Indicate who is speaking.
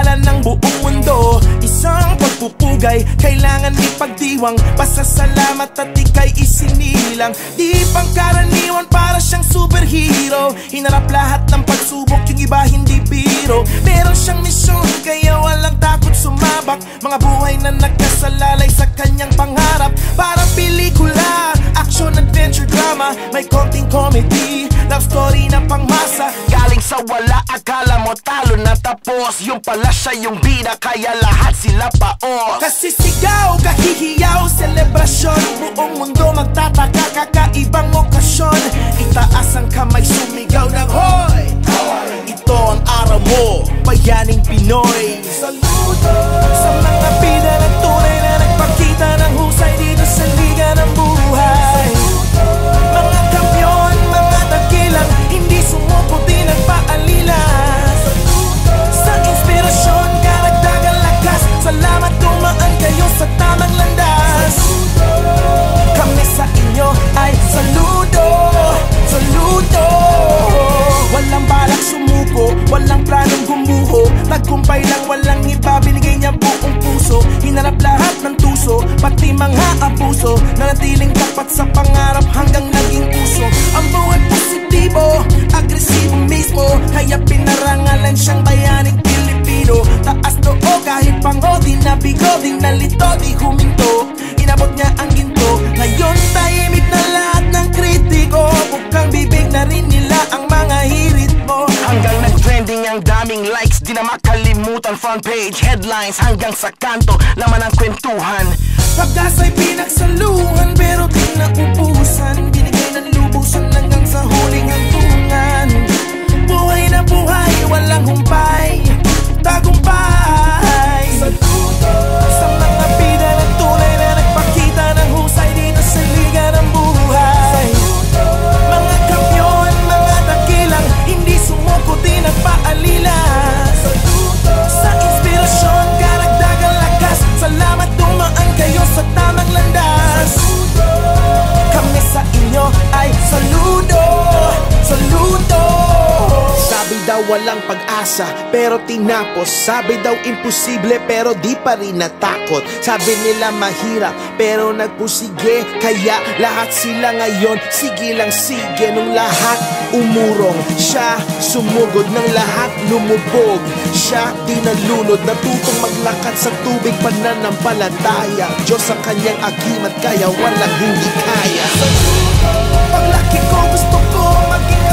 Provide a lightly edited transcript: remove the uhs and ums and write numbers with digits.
Speaker 1: pangalan ng buong mundo. Isang pagpupugay, kailangan ipagdiwang. Pasasalamat at ika'y isinilang. Di pangkaraniwan, para siyang superhero. Hinarap lahat ng pagsubok, yung iba hindi biro. Meron siyang misyon, kaya walang takot sumabak. Mga buhay na nagkasalalay sa kanyang pangarap. Parang pelikula, action, adventure, drama. May konting comedy, love story na pangmasa. Galing sa wala, akala mo talo na tapos. Yung pala siya yung bida, kaya lahat sila paos. Kasi sigaw, kahihiyaw, selebrasyon. Buong mundo magtataka, kakaibang okasyon. Itaas ang kamay, sumigaw ng hoy! Ito ang araw mo, bayaning Pinoy. Saludo sa mga bida na tunay na nagpakita ng husay dito sa liga ng buhay. Mga kampiyon, mga dakilang, hindi sumuko, di nagpaalila. Sa inspirasyon, karagdagang lakas. Salamat, dumaan kayo sa tamang landas. Kami sa inyo ay saludo, saludo. Walang balak sumuko, walang planong gumuho. Nagkumpay lang, walang iba, binigay niya buong puso. Hinarap lahat ng tuso, pati mga abuso. Nanatiling tapat sa pangarap hanggang naging uso. Ang buhay positibo, agresibo mismo. Kaya pinarangalan siyang bayaning Pilipino. Taas noo kahit pango, di nabigo, di nalito, di huminto. Inabot niya ang ginto. Ngayon tahimik na lahat ng kritiko. Bukang bibig na rin nila ang mga hirit mo. Hanggang nag-trending ang daming likes, di na makalimutan. Front page, headlines, hanggang sa kanto, laman ang kwentuhan. Pag-asa'y pinagsaluhan, pero di naubusan. Binigay ng lubusan hanggang sa huling hantungan. Buhay na buhay, walang humpay, tagumpay. Saludo sa mga bida na tunay na nagpakita ng husay dito sa liga ng buhay. Mga kampiyon, mga dakilang, hindi sumuko, di nagpaalila. Sa inspirasyon, karagdagang lakas. Salamat, dumaan kayo sa tamang landas. Kami sa inyo ay saludo, saludo. Sabi daw walang pag-asa, pero tinapos. Sabi daw imposible, pero di pa rin natakot. Sabi nila mahirap, pero nagpusige. Kaya lahat sila ngayon, sige lang sige. Nung lahat umurong, siya sumugod. Ng lahat lumubog, siya di nalunod. Natutong maglakad sa tubig, pananampalataya. Diyos ang kanyang agimat, kaya walang hindi kaya. Paglaki ko, gusto ko maging